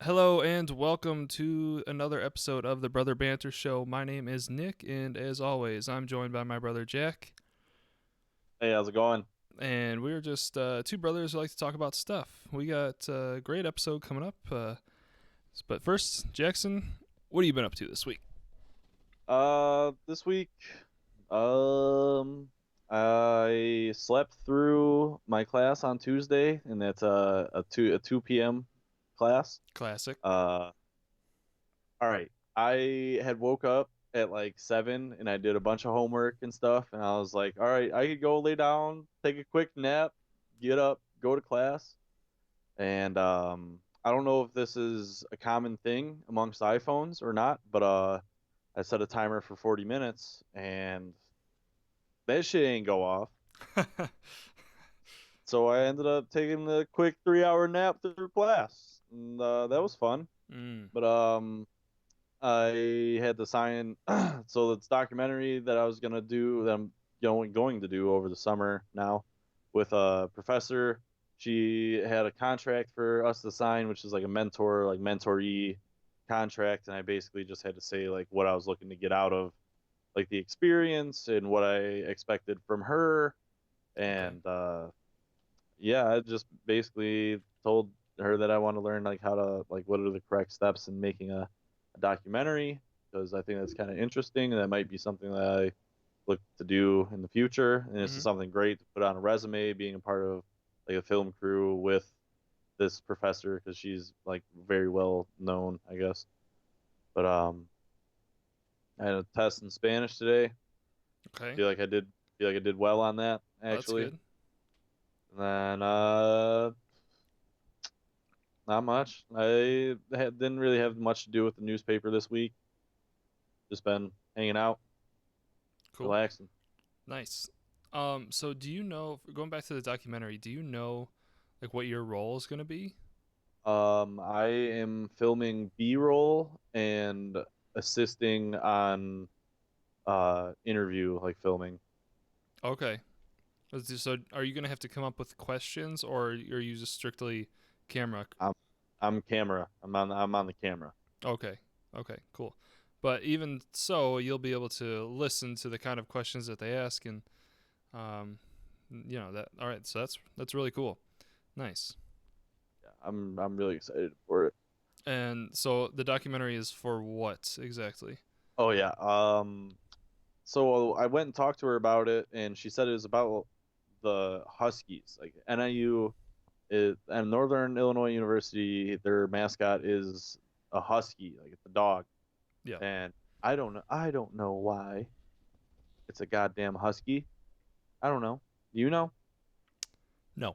Hello and welcome to another episode of the Brother Banter Show. My name is Nick, and as always, I'm joined by my brother Jack. Hey, how's it going? And we're just two brothers who like to talk about stuff. We got a great episode coming up. But first, Jackson, what have you been up to this week? This week, um, I slept through my class on Tuesday, and that's a 2 p.m. class. Classic. Uh, all right. I had woke up at like 7, and I did a bunch of homework and stuff, and I was like, all right, I could go lay down, take a quick nap, get up, go to class. And I don't know if this is a common thing amongst iPhones or not, but I set a timer for 40 minutes and that shit ain't go off. So I ended up taking the quick 3 hour nap through class. And that was fun. mm, But I had to sign so this documentary that I was gonna do that I'm going to do over the summer now with a professor. She had a contract for us to sign, which is like a mentoree contract, and I basically just had to say like what I was looking to get out of like the experience and what I expected from her. okay. And yeah, I just basically told her that I want to learn like how to like what are the correct steps in making a documentary because I think that's kind of interesting and that might be something that I look to do in the future. And this is hmm something great to put on a resume, being a part of like a film crew with this professor because she's like very well known, I guess. But I had a test in Spanish today. Okay. Feel like I did well on that Well, that's actually. good. And then not much. Didn't really have much to do with the newspaper this week. Just been hanging out, Cool. relaxing. Nice. So do you know, going back to the documentary, do you know like what your role is going to be? I am filming B-roll and assisting on interview like filming. Okay. So are you going to have to come up with questions, or are you just strictly camera? I'm I'm camera. I'm on the camera. Okay. Okay, cool. But even so, you'll be able to listen to the kind of questions that they ask, and um, that. All right, so that's really cool. Nice. Yeah, I'm really excited for it. And so the documentary is for what exactly? Oh yeah. So I went and talked to her about it, and she said it was about the Huskies. Like NIU is and Northern Illinois University, their mascot is a husky, like it's a dog. Yeah. And I don't know why it's a goddamn husky. I don't know. Do you know? No.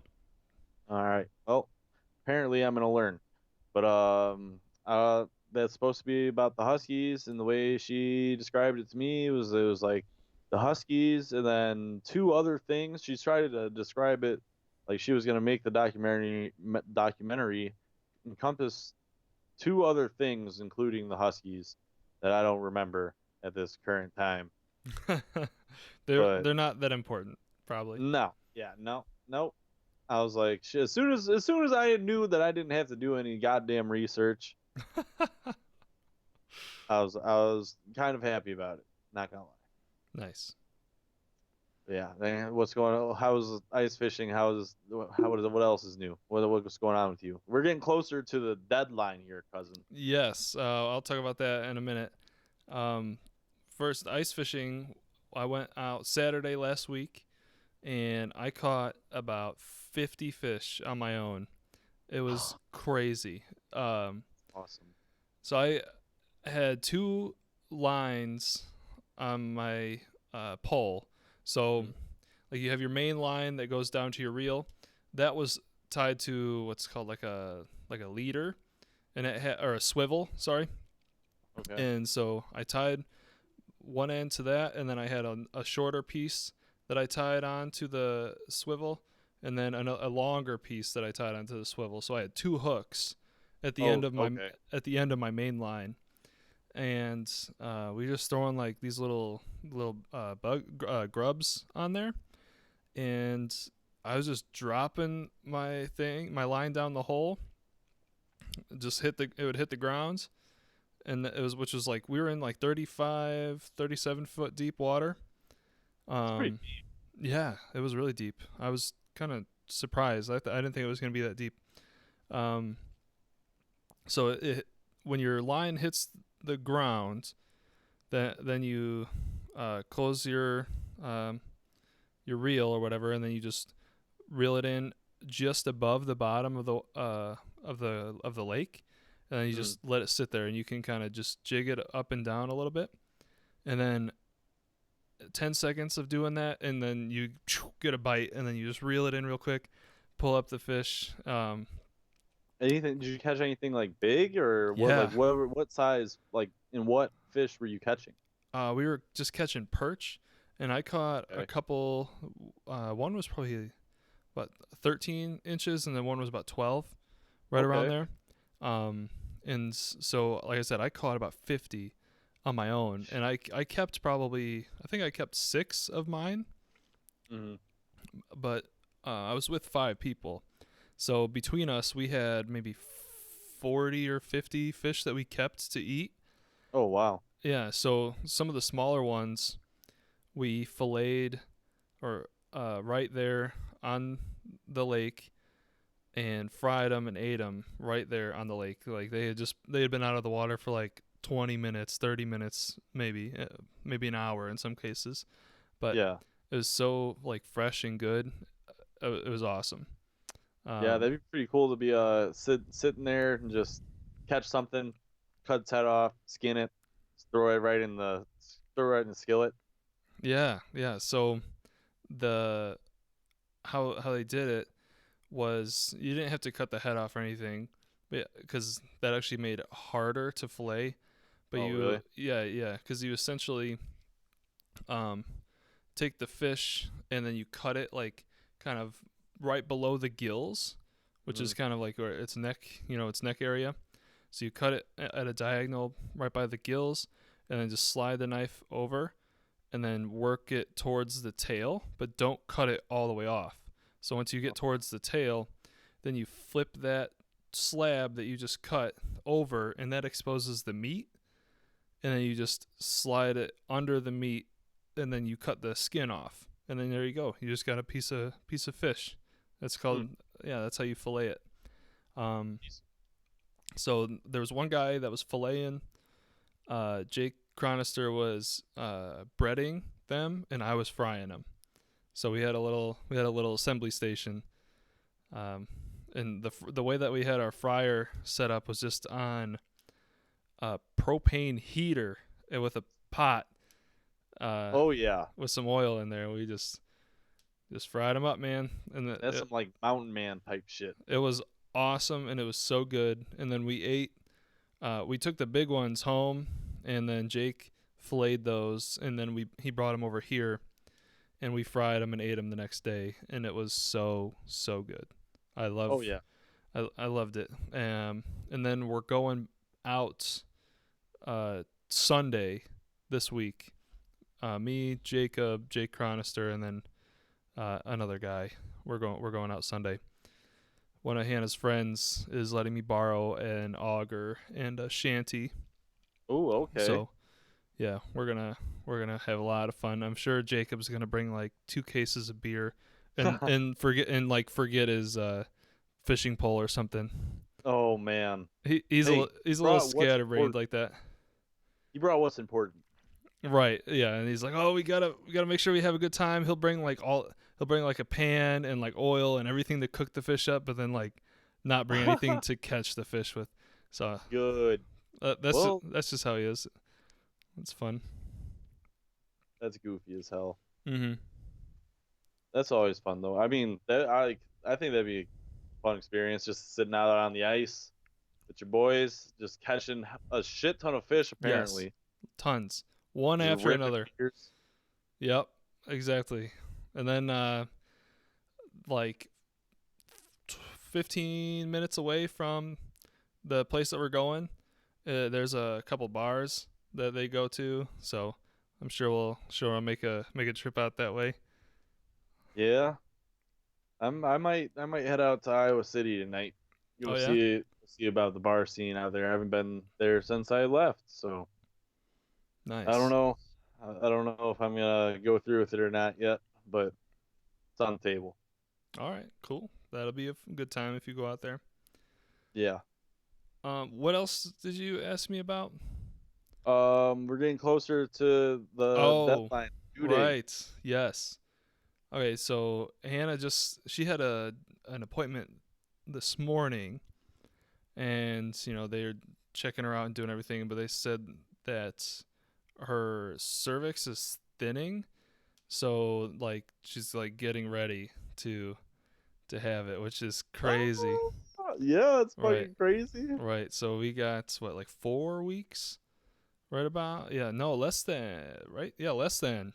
All right. Well, apparently I'm gonna learn. But that's supposed to be about the Huskies, and the way she described it to me was like the Huskies and then two other things. She's tried to describe it like she was gonna make the documentary encompass two other things, including the Huskies, that I don't remember at this current time. But they're not that important, probably. no, yeah, no, no. I was like, shit, as soon as I knew that I didn't have to do any goddamn research, I was kind of happy about it. Not gonna lie. Nice. Yeah. Then what's going on? How's ice fishing? What else is new? What's going on with you? We're getting closer to the deadline here, cousin. Yes, I'll talk about that in a minute. Um, First, ice fishing. I went out Saturday last week, and I caught about 50 fish on my own. It was crazy. Awesome. So I had two lines on my pole. So, Mm. like, you have your main line that goes down to your reel. That was tied to what's called like a leader, and or a swivel. Sorry. Okay. And so I tied one end to that, and then I had a shorter piece that I tied on to the swivel, and then a longer piece that I tied onto the swivel. So I had two hooks at the end Oh, of my okay. main line, and we just throwing like these little bug grubs on there, and I was just dropping my line down the hole, just it would hit the ground, and it was which was like we were in like 35, 37 foot deep water. It's pretty Um, yeah, it was really deep. I was kind of surprised. I didn't think it was gonna be that deep. Um, so when your line hits the ground, then you close um, your reel or whatever, and then you just reel it in just above the bottom of the lake, and then you deep. just let it sit there, and you can kind of just jig it up and down a little bit, and then 10 seconds of doing that, and then you get a bite, and then you just reel it in real quick, pull up the fish. Anything? Did you catch anything like big or what? Like Yeah, what size? Like in what fish were you catching? we were just catching perch, and I caught a Okay. couple. One was probably about 13 inches, and then one was about 12, right around Okay. there. Um, and so, like I said, I caught about 50 on my own, and I kept probably I think I kept six of mine, Hmm. but I was with five people, so between us we had maybe 40 or 50 fish that we kept to eat. Oh wow. Yeah, so some of the smaller ones we filleted or right there on the lake and fried them and ate them right there on the lake. Like they had been out of the water for like 20 minutes, 30 minutes, maybe an hour in some cases. But Yeah. it was so like fresh and good. It was awesome. Yeah, Um, that'd be pretty cool to be sitting there and just catch something, cut its head off, skin it, just throw it right in the skillet. yeah, yeah. So the how they did it was you didn't have to cut the head off or anything, because that actually made it harder to fillet. But Oh really? yeah, because you essentially um, take the fish and then you cut it like kind of right below the gills, which Hmm. is kind of like where its neck, its neck area. So you cut it at a diagonal right by the gills, and then just slide the knife over, and then work it towards the tail, but don't cut it all the way off. So once you get towards the tail, then you flip that slab that you just cut over, and that exposes the meat, and then you just slide it under the meat, and then you cut the skin off, and then there you go. You just got a piece of fish. That's Hmm. called yeah. That's how you fillet it. Um, so there was one guy that was filleting. Jake Cronister was breading them, and I was frying them. So we had a little assembly station. Um, and the way that we had our fryer set up was just on a propane heater with a pot uh, Oh yeah. with some oil in there. We just fried them up, man, and That's some like mountain man type shit. it was awesome, and it was so good. And then we ate. We took the big ones home, and then Jake filleted those, and then he brought them over here, and we fried them and ate them the next day, and it was so good. I Oh love yeah. I loved it. And then we're going out Sunday this week. Me, Jacob, Jake Cronister, and then another guy. We're going out Sunday. One of Hannah's friends is letting me borrow an auger and a shanty. Oh okay. So yeah, we're gonna have a lot of fun. I'm sure Jacob's gonna bring like 2 cases of beer, and forget his fishing pole or something. Oh man. He's Hey, he's a little brought what's scatterbrained important. like that. You brought what's important. Right. Yeah. And he's like, oh, we gotta make sure we have a good time. He'll bring like a pan and like oil and everything to cook the fish up, but then like not bring anything to catch the fish with. So Good. Well, that's just how he is. It's fun. that's goofy as hell. Mm-hmm. That's always fun though. I mean, I think that'd be a fun experience just sitting out on the ice with your boys, just catching a shit ton of fish Yes. apparently, Tons. One just after ripping another. beers. Yep. Exactly. And then like 15 minutes away from the place that we're going, there's a couple bars that they go to, so I'm sure we'll make a trip out that way. Yeah, I might head out to Iowa City tonight. Oh Go yeah, see see about the bar scene out there. I haven't been there since I left, so I don't Nice. know. I don't know if I'm gonna go through with it or not yet, but it's on the table. All right, cool. That'll be a good time if you go out there. Yeah. What else did you ask me about? We're getting closer to the Oh, deadline due date. right. Yes. Okay, so Hannah just she had an appointment this morning, and they're checking her out and doing everything, but they said that her cervix is thinning, so like she's like getting ready to have it, which is crazy. Oh, yeah, it's Right, fucking crazy. right. So we got what, like 4 weeks, right about? Yeah, no, less than, right? Yeah, less than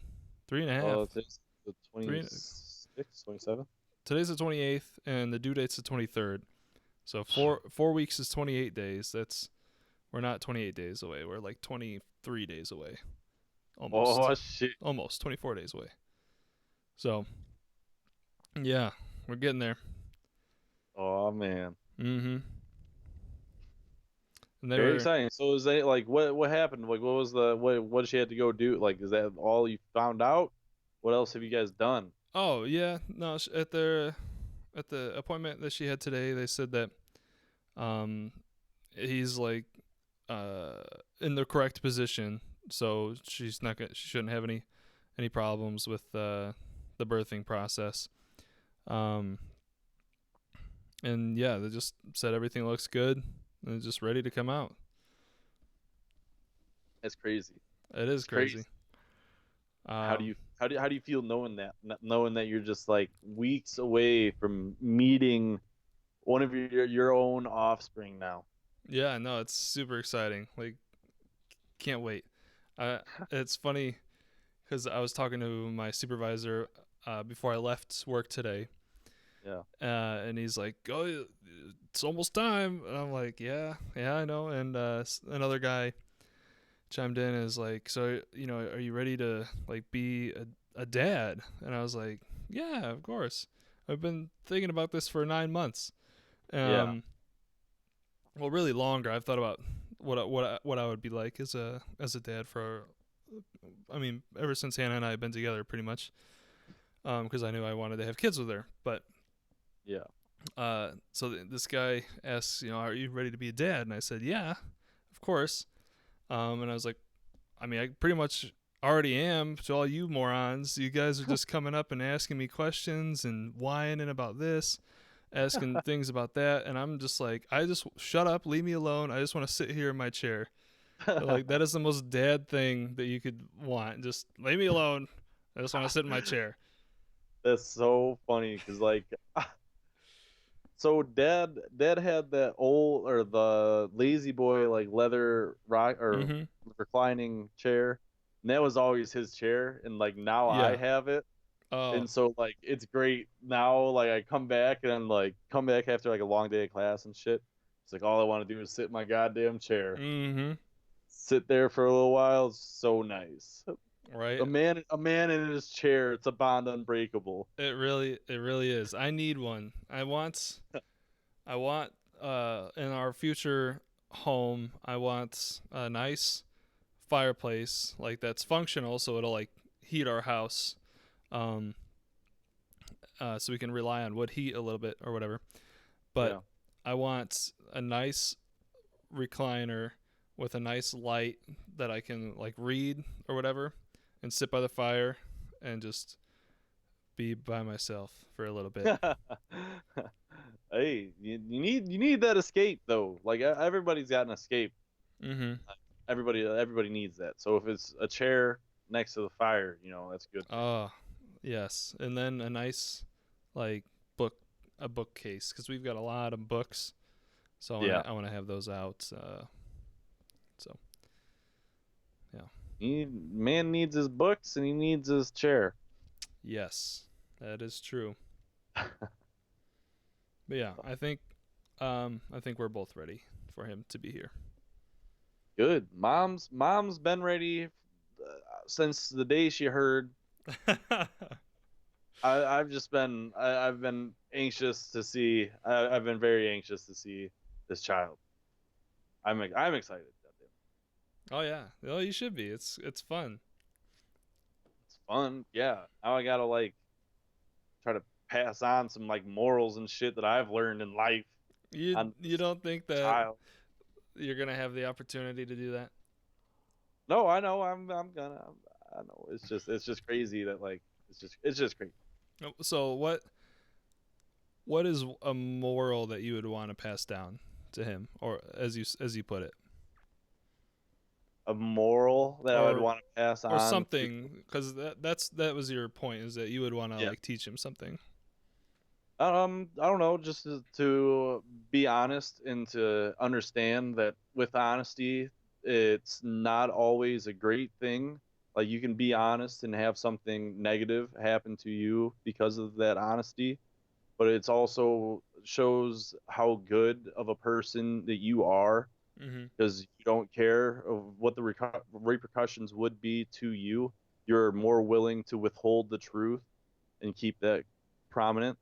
three and a half. Today's the Three. 26th, 27th. Today's the 28th, and the due date's the 23rd. So four weeks is 28 days. That's We're not 28 days away. We're like 23 days away, almost, Oh shit. 24 days away. So yeah, we're getting there. Oh man. Mm-hmm. And they Very were, exciting. So is that like what happened? Like what was the what did she had to go do? Like is that all you found out? What else have you guys done? oh yeah, no, at the appointment that she had today, they said that um he's like uh in the correct position, so she shouldn't have any problems with the birthing process. Um and yeah, they just said everything looks good and it's just ready to come out. That's crazy. It is It's crazy. crazy. How do Um you how do you feel knowing that knowing that you're just like weeks away from meeting one of your own offspring now? yeah, no, it's super exciting. Like, can't wait. Uh it's funny cuz I was talking to my supervisor before I left work today. Yeah. And he's like, "Oh, it's almost time." And I'm like, "Yeah, yeah, I know." And another guy chimed in and is like, "So, are you ready to like be a dad?" And I was like, "Yeah, of course. I've been thinking about this for 9 months. Yeah. Um, well, really longer. I've thought about what I would be like as a dad for. I mean, ever since Hannah and I have been together, pretty much. Because I knew I wanted to have kids with her. But Yeah. so this guy asks, "Are you ready to be a dad?" And I said, "Yeah, of course." And I was like, I mean, I pretty much already am to all you morons. You guys are just coming up and asking me questions and whining about this, asking things about that. And I'm just like, I just shut up, leave me alone. I just want to sit here in my chair. Like, that is the most dad thing that you could want. Just leave me alone. I just want to sit in my chair. That's so funny because like so dad had that old or the lazy boy like leather rock or Mm-hmm. reclining chair, and that was always his chair, and like now I Yeah. have it. Oh. And so like it's great now, like I come back and I'm like come back after like a long day of class and shit. It's like all I want to do is sit in my goddamn chair, Mm-hmm. sit there for a little while. It's so nice. Right. A man in his chair, it's a bond unbreakable. It really is. I need one. I want in our future home, I want a nice fireplace like that's functional, so it'll like heat our house, um, so we can rely on wood heat a little bit or whatever. But Yeah. I want a nice recliner with a nice light that I can like read or whatever, and sit by the fire and just be by myself for a little bit. Hey, you need that escape though. Like everybody's got an escape. Mm-hmm. Everybody needs that. So if it's a chair next to the fire, that's good too. Oh, yes. And then a nice, like, book, a bookcase, because we've got a lot of books. So Yeah. I want to have those out. So yeah, Man needs his books and he needs his chair. yes, that is true. But yeah, I think we're both ready for him to be here. Good. Mom's been ready since the day she heard. I've just been I've been anxious to see. I've been very anxious to see. this child. I'm excited. Goddamn. Oh yeah. Oh, you should be. It's fun. It's fun. Yeah. Now I gotta like try to pass on some like morals and shit that I've learned in life on You this don't think that child. you're gonna have the opportunity to do that? No, I know. I'm gonna. I know. It's just crazy that like it's just crazy. So what is a moral that you would want to pass down to him, or as you put it, A moral that I would or want to pass or on to. something? Because that was your point, is that you would want to Yeah. like teach him something. I don't know, just to be honest and to understand that with honesty, it's not always a great thing. Like you can be honest and have something negative happen to you because of that honesty, but it's also shows how good of a person that you are Mm-hmm. because you don't care of what the repercussions would be to you. You're more willing to withhold the truth and keep that prominent.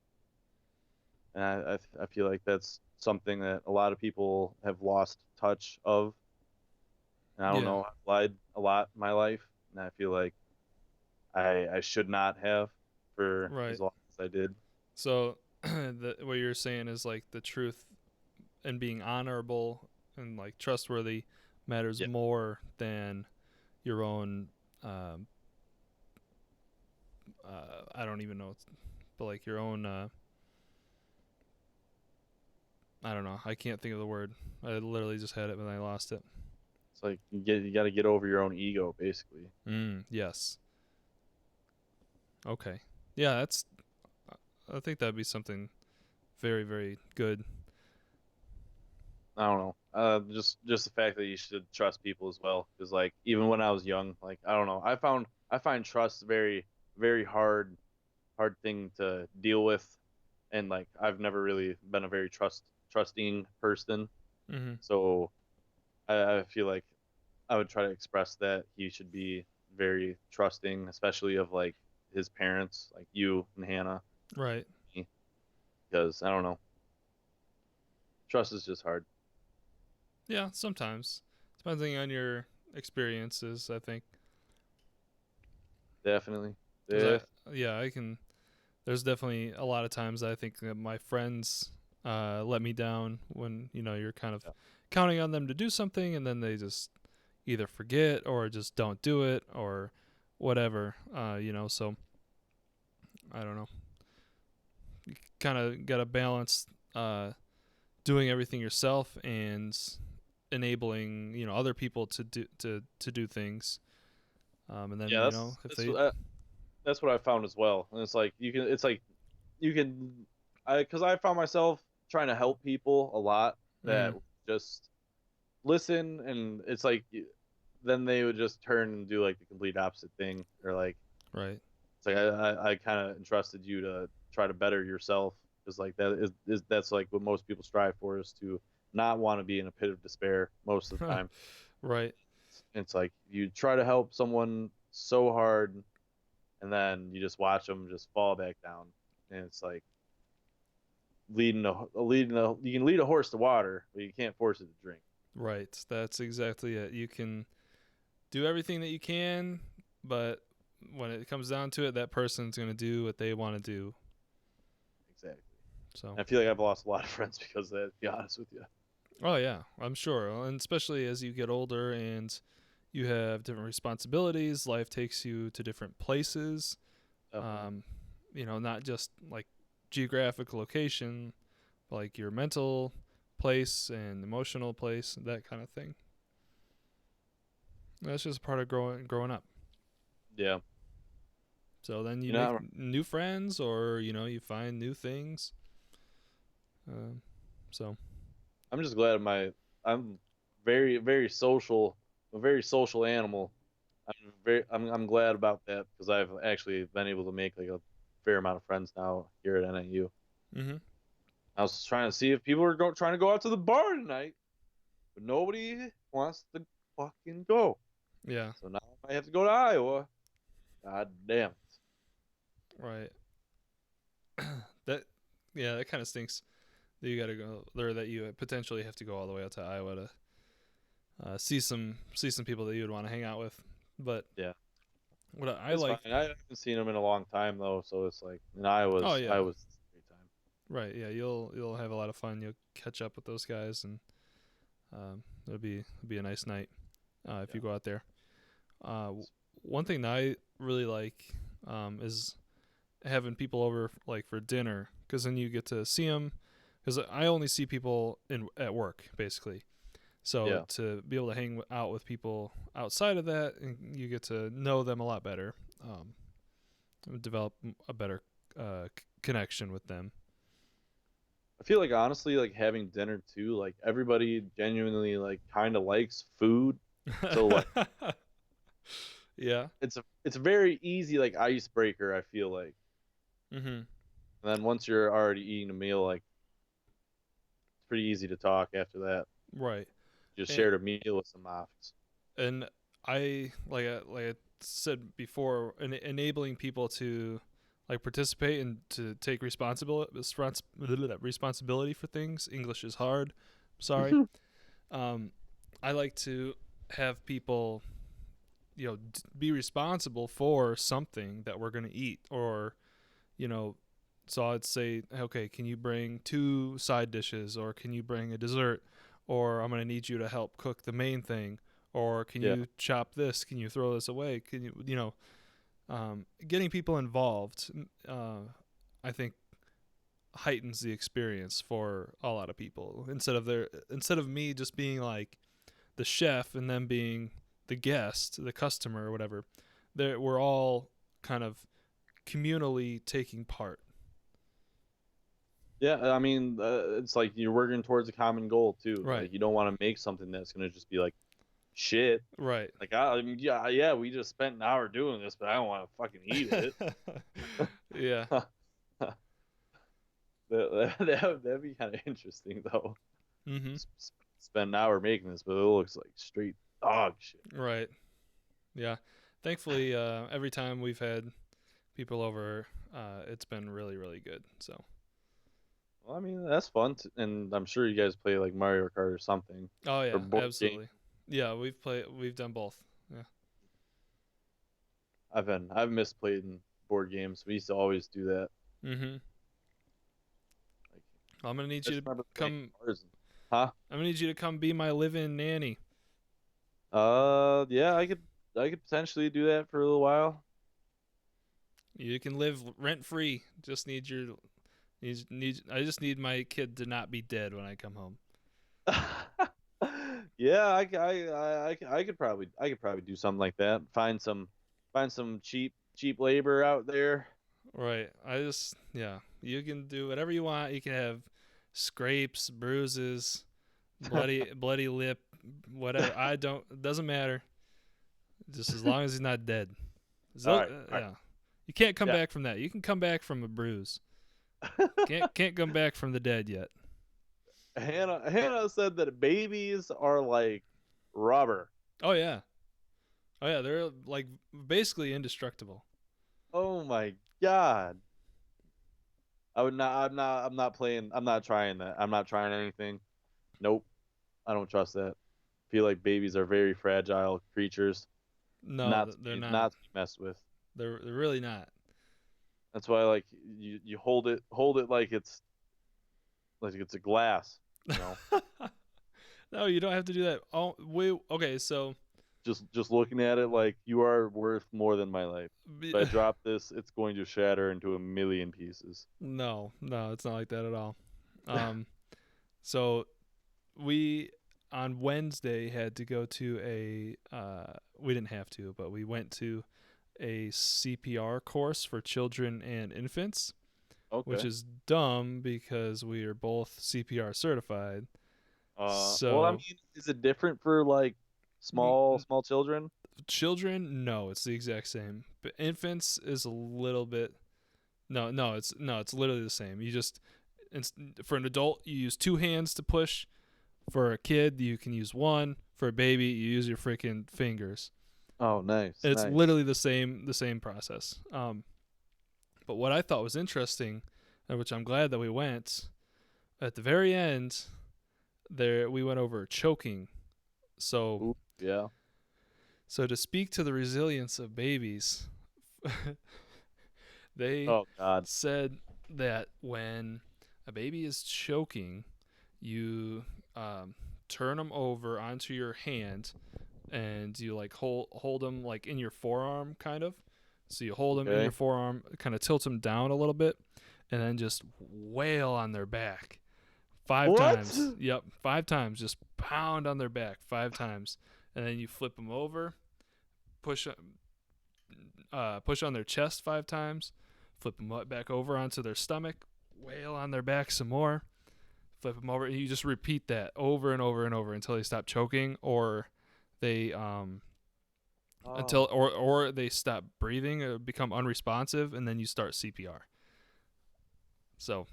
And I feel like that's something that a lot of people have lost touch of. And I don't Yeah. know, I've lied a lot in my life, and I feel like I should not have for Right. as long as I did. So what you're saying is like the truth and being honorable and like trustworthy matters Yeah, more than your own. Um, I don't even know, but like your own. I don't know. I can't think of the word. I literally just had it, but I lost it. it's like you got to get over your own ego, basically. Yes. Okay. Yeah, that's. I think that'd be something very, very good. I don't know, just the fact that you should trust people as well, because like even when I was young, like I don't know, I find trust very hard thing to deal with, and like I've never really been a very trusting person. Mm-hmm. So I feel like I would try to express that he should be very trusting, especially of like his parents, like you and Hannah, Right. because I don't know, trust is just hard. Yeah. Sometimes, depending on your experiences, I think. Definitely, Because if yeah, I can. There's definitely a lot of times I think that my friends let me down when you're kind of yeah, counting on them to do something, and then they just either forget or just don't do it or whatever. So I don't know. You kind of got to balance uh, doing everything yourself and enabling other people to do things. And then yeah, if they. that's what I found as well. And it's like you can, I because I found myself trying to help people a lot that Mm, just listen, and it's like then they would just turn and do like the complete opposite thing, or like right. it's like I kind of entrusted you to try to better yourself, because like is that's like what most people strive for, is to not want to be in a pit of despair most of the time. Right. It's like you try to help someone so hard, and then you just watch them just fall back down, and it's like you can lead a horse to water, but you can't force it to drink. Right. That's exactly it. You can do everything that you can, but when it comes down to it, that person's going to do what they want to do. Exactly. So, And I feel like I've lost a lot of friends because of that, to be honest with you. oh yeah, I'm sure. And especially as you get older and you have different responsibilities, life takes you to different places. Definitely. Um, not just like geographic location, but like your mental place and emotional place, that kind of thing. That's just part of growing up. Yeah. So then you You make know, new friends, or you find new things. Um, so I'm just glad I'm very social, a very social animal. I'm glad about that because I've actually been able to make like a fair amount of friends now here at NAU. mm-hmm. I was trying to see if people were trying to go out to the bar tonight, but nobody wants to fucking go. Yeah, So now I have to go to Iowa. God damn right. That yeah, that kind of stinks. that you got to go, or that you potentially have to go all the way out to Iowa to see some people that you would want to hang out with. But Yeah, what I it's fine. like, I haven't seen them in a long time though, so it's like, and oh I yeah, was a great time. right, yeah, you'll have a lot of fun. You'll catch up with those guys, and it'll be a nice night if Yeah. you go out there. One thing that I really like is having people over like for dinner, because then you get to see them. Because I only see people in at work basically, so Yeah. to be able to hang out with people outside of that, you get to know them a lot better, develop a better connection with them. I feel like honestly, like having dinner too, like everybody genuinely like kind of likes food, so like Yeah. it's a very easy like icebreaker. I feel like, Mhm. and then once you're already eating a meal, like it's pretty easy to talk after that. Right. Just And shared a meal with some offs. and I like I said before, enabling people to like participate and to take responsibility for things. English is hard. Sorry. Um, I like to have people, be responsible for something that we're going to eat, or you know, so I'd say, okay, can you bring two side dishes, or can you bring a dessert, or I'm going to need you to help cook the main thing, or can Yeah. you chop this? Can you throw this away? Can getting people involved, I think heightens the experience for a lot of people instead of me just being like the chef and them being the guest, the customer or whatever. We're all kind of communally taking part. Yeah, I mean, it's like you're working towards a common goal too. Right. Like you don't want to make something that's gonna just be like shit. Right. Like I mean, yeah, yeah, we just spent an hour doing this, but I don't want to fucking eat it. Yeah. That'd be kind of interesting though. Mhm. Spend an hour making this, but it looks like straight dog shit. Right. Yeah. Thankfully, every time we've had people over, it's been really, really good. So. Well, I mean, that's fun, and I'm sure you guys play like Mario Kart or something, Oh or yeah, board game. absolutely. Yeah, we've done both. Yeah. I've missed playing board games. We used to always do that. Mhm. Like I'm gonna need I you just to remember playing come. cars. Huh? I'm gonna need you to come be my live-in nanny. Yeah, I could potentially do that for a little while. You can live rent free. Just need your I just need my kid to not be dead when I come home. Yeah, I could probably do something like that. Find some cheap labor out there. Right. Yeah. You can do whatever you want. You can have scrapes, bruises, bloody lip, whatever. I don't. It doesn't matter. Just as long as he's not dead. All right, all Yeah. You can't come right, back from that. You can come back from a bruise. yeah. Can't come back from the dead yet. Hannah said that babies are like rubber. Oh yeah. Oh yeah. They're like basically indestructible. Oh my god. I would not. I'm not playing. I'm not trying that. I'm not trying anything. Nope. I don't trust that. Feel like babies are very fragile creatures, No, they're not. not to be messed with. They're really not. That's why like you hold it like it's a glass. You know, No, you don't have to do that. Oh, wait. Okay, so just looking at it like you are worth more than my life. If I drop this, it's going to shatter into a million pieces. no, it's not like that at all. Um, so we on Wednesday had to go to we didn't have to, but we went to a CPR course for children and infants, which Okay. is dumb because we are both CPR certified. Well, I So mean, is it different for like n- small children? children, no, it's the exact same. But infants is a little bit. It's literally the same. You just for an adult, you use two hands to push. For a kid, you can use one. For a baby, you use your freaking fingers. Oh, nice, It's nice. literally the same process. But what I thought was interesting, and which I'm glad that we went, At the very end, there we went over choking. So Oop, yeah. so to speak to the resilience of babies, they Oh God. said that when a baby is choking, you um, turn them over onto your hand and you like hold them like in your forearm kind of. So you hold them in your Okay. forearm, kind of tilt them down a little bit, and then just wail on their back five What? times. Yep, 5 times. Just pound on their back 5 times, and then you flip them over, push push on their chest 5 times, flip them back over onto their stomach, wail on their back some more, flip them over, and you just repeat that over and over and over until they stop choking or they until Oh. or they stop breathing or become unresponsive, and then you start CPR. So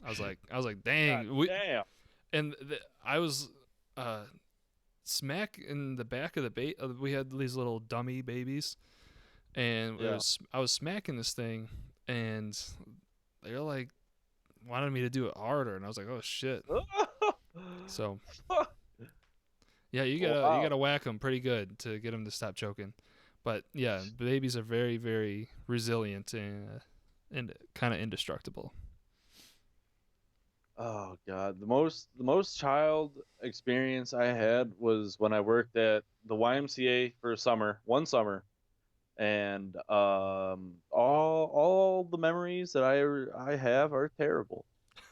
I was like, God dang, we damn. and I was uh smack in the back of the bait. We had these little dummy babies, and Yeah. I was smacking this thing, and they're like wanted me to do it harder, and I was like, oh shit. So yeah, you Wow. gotta whack them pretty good to get them to stop choking. But yeah, babies are very very resilient and kind of indestructible. Oh God. The most child experience I had was when I worked at the YMCA for a summer, one summer, and all the memories that I have are terrible.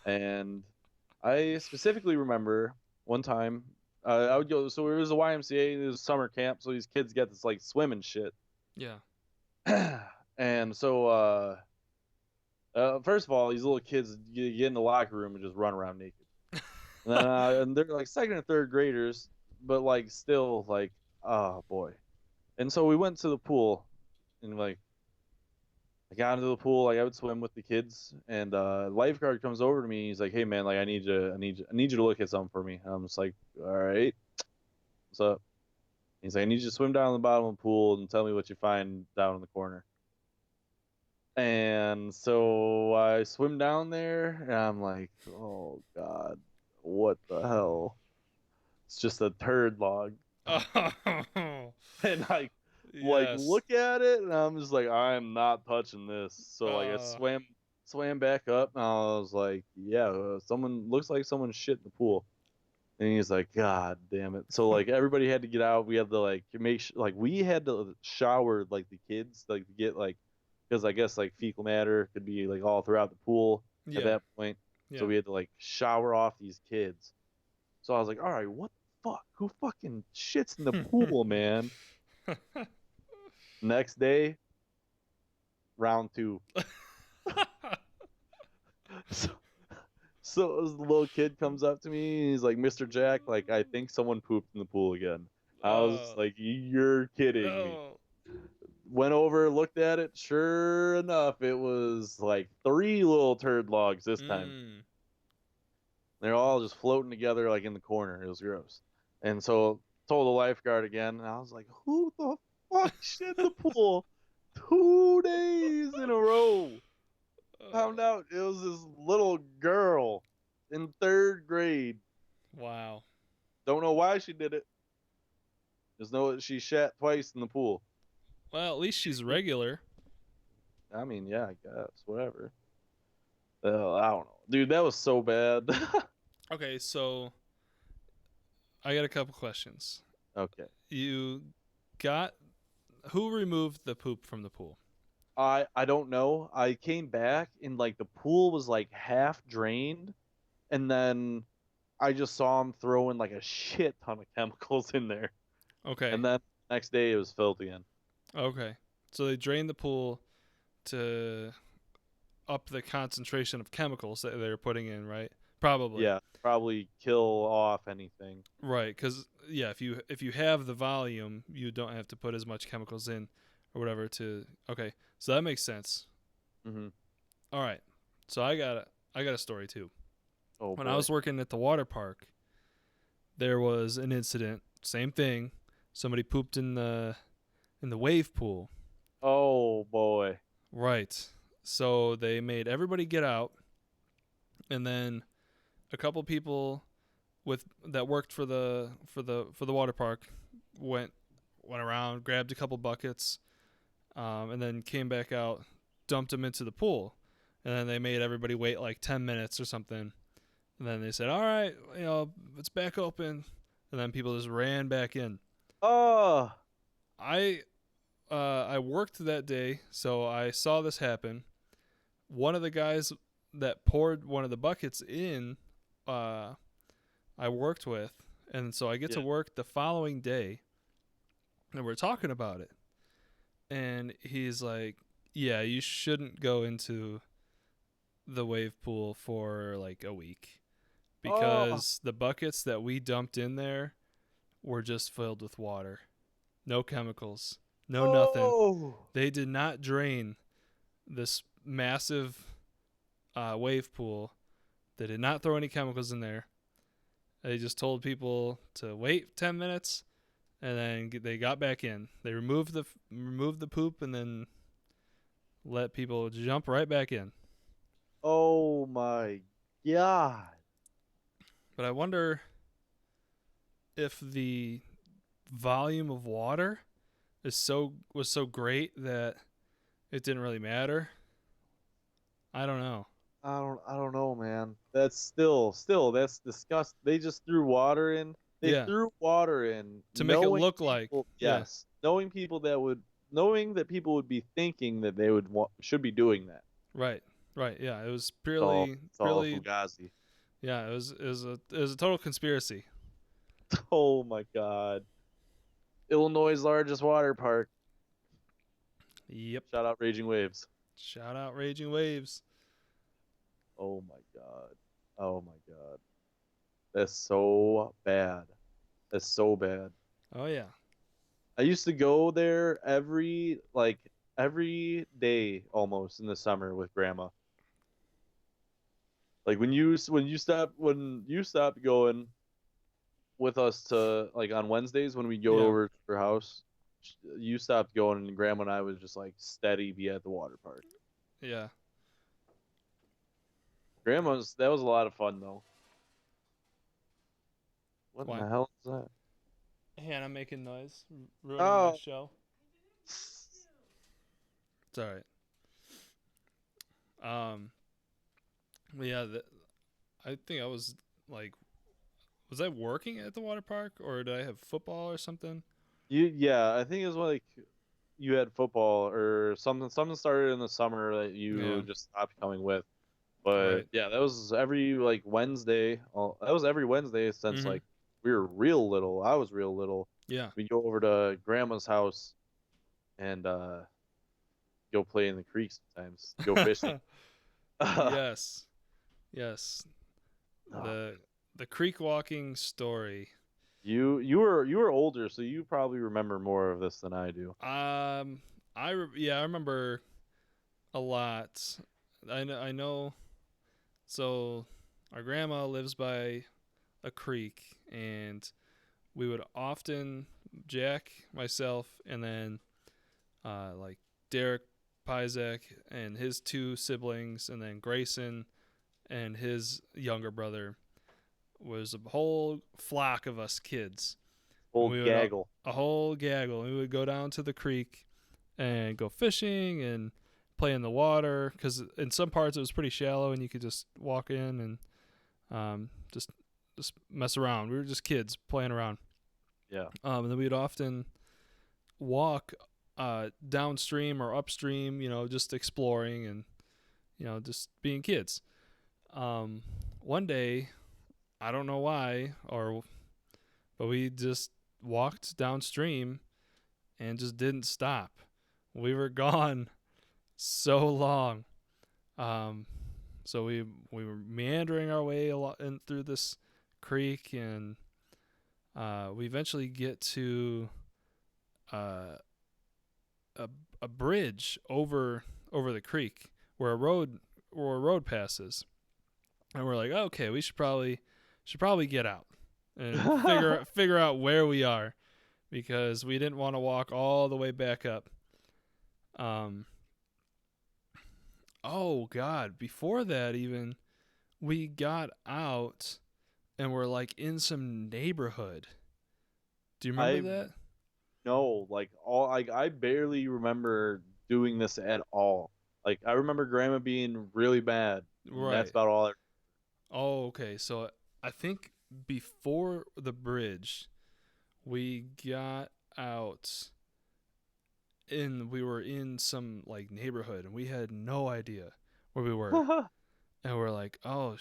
And I specifically remember one time I would go. So it was a YMCA, it was summer camp, so these kids get this like swim and shit. Yeah. And so first of all, these little kids you get in the locker room and just run around naked. And then and they're like second and third graders, but like still like oh boy. And so we went to the pool and like I got into the pool, like I would swim with the kids, and lifeguard comes over to me. He's like, "Hey man, like I need you to look at something for me." And I'm just like, "All right, what's up?" He's like, "I need you to swim down to the bottom of the pool and tell me what you find down in the corner." And so I swim down there, and I'm like, "Oh God, what the hell?" It's just a turd log, Oh, and I yes. look at it, and I'm just like, I am not touching this. So like I Uh, swam back up, and I was like, yeah, someone looks like someone shit in the pool. And he's like, God damn it. So like everybody had to get out. We had to like make like we had to shower like the kids like to get like because I guess like fecal matter could be like all throughout the pool at yeah. that point. So Yeah. we had to like shower off these kids. So I was like, all right, what the fuck? Who fucking shits in the pool, man? Next day, round two. So, so this little kid comes up to me and he's like, Mr. Jack, like I think someone pooped in the pool again. I was uh, like, you're kidding me. no. Went over, looked at it. Sure enough, it was like three little turd logs this time. Mm. They're all just floating together like in the corner. It was gross. And so told the lifeguard again, and I was like, who the fuck shit in the pool 2 days in a row? Found Oh, out it was this little girl in third grade. wow. Don't know why she did it. Just know that she shat twice in the pool. Well, at least she's regular. I mean, yeah, I guess. Whatever. I don't know. Dude, that was so bad. Okay, so I got a couple questions. Okay. You got who removed the poop from the pool? I don't know. I came back and like the pool was like half drained, and then I just saw him throwing like a shit ton of chemicals in there. Okay. And then next day it was filled again. Okay. So they drained the pool to up the concentration of chemicals that they're putting in, right? Probably. Yeah, probably kill off anything. Right, cuz yeah, if you have the volume, you don't have to put as much chemicals in or whatever to okay. So that makes sense. Hmm. All right. So I got a story too. Oh When I boy. was working at the water park, there was an incident, same thing. Somebody pooped in the wave pool. Oh boy. Right. So they made everybody get out, and then a couple people with that worked for the water park went went around, grabbed a couple buckets, and then came back out, dumped them into the pool, and then they made everybody wait like 10 minutes or something, and then they said, "All right, it's back open," and then people just ran back in. Oh, I I worked that day, so I saw this happen. One of the guys that poured one of the buckets in, uh, I worked with, and so I get to yeah. work the following day, and we're talking about it, and he's like, "Yeah, you shouldn't go into the wave pool for like a week Oh, because the buckets that we dumped in there were just filled with water, no chemicals, no nothing. oh. They did not drain this massive wave pool. They did not throw any chemicals in there. They just told people to wait 10 minutes, and then they got back in. They removed the poop and then let people jump right back in. Oh my God. But I wonder if the volume of water was so great that it didn't really matter. I don't know. I don't know, man. That's still that's disgusting. They just threw water in. They Yeah, threw water in, to make it knowing look like, people, yeah, yes, knowing that people would be thinking that they should be doing that. right, right, yeah. It was It's all purely, fugazi. yeah. It was a total conspiracy. Oh my God. Illinois' largest water park. Yep. Shout out Raging Waves. Shout out Raging Waves. Oh my God. Oh my God. That's so bad. That's so bad. Oh yeah. I used to go there every day almost in the summer with grandma. Like when you stopped going with us to like on Wednesdays when we go Yeah. over to her house, you stopped going and grandma and I was just like steady be at the water park. Yeah. Grandma's that was a lot of fun though. What in Why? the hell is that? Hannah making noise, ruining my Oh, show. It's all right. Um. Yeah. I think I was like, was I working at the water park or did I have football or something? yeah, I think it was like you had football or something. Something started in the summer that Yeah. you just stopped coming with. But Right. yeah, that was every like Wednesday. That was every Wednesday since Mm-hmm. like we were real little. I was real little. Yeah. We go over to grandma's house and go play in the creek sometimes. Go fishing. Oh Yes. Yes. man. The creek walking story. You were older, so you probably remember more of this than I do. Um. Yeah, I remember a lot. I know. So our grandma lives by a creek, and we would often Jack, myself, and then like Derek Pizek and his two siblings, and then Grayson and his younger brother was a whole flock of us kids, and Old we would gaggle. a whole gaggle. And we would go down to the creek and go fishing and play in the water because in some parts it was pretty shallow and you could just walk in and just mess around. We were just kids playing around. Yeah. And then we'd often walk downstream or upstream, just exploring and just being kids. One day, I don't know why, but we just walked downstream and just didn't stop. We were gone so long. Um, so we were meandering our way a lot in through this creek, and we eventually get to uh, a a bridge over the creek where a road passes, and we're like, okay, we should probably get out and figure out where we are because we didn't want to walk all the way back up. Um, oh God, before that even we got out and we're like in some neighborhood. Do you remember I that? know, like all I barely remember doing this at all. Like I remember grandma being really bad, and that's Right. about all I. Oh, okay. So I think before the bridge, we got out and we were in some like neighborhood and we had no idea where we were. And we're like, "Oh,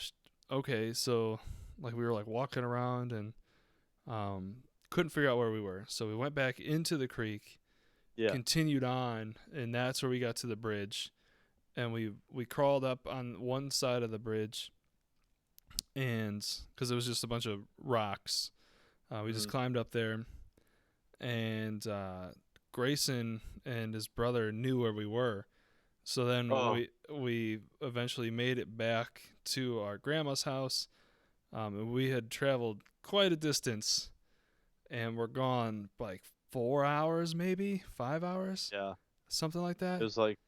okay." So like we were like walking around and um couldn't figure out where we were. So we went back into the creek, Yeah. continued on, and that's where we got to the bridge. And we crawled up on one side of the bridge, and because it was just a bunch of rocks, we just Mhm. climbed up there, and Grayson and his brother knew where we were. So then Oh, we eventually made it back to our grandma's house, and we had traveled quite a distance, and we're gone like 4 hours, maybe 5 hours, yeah. something like It that. was like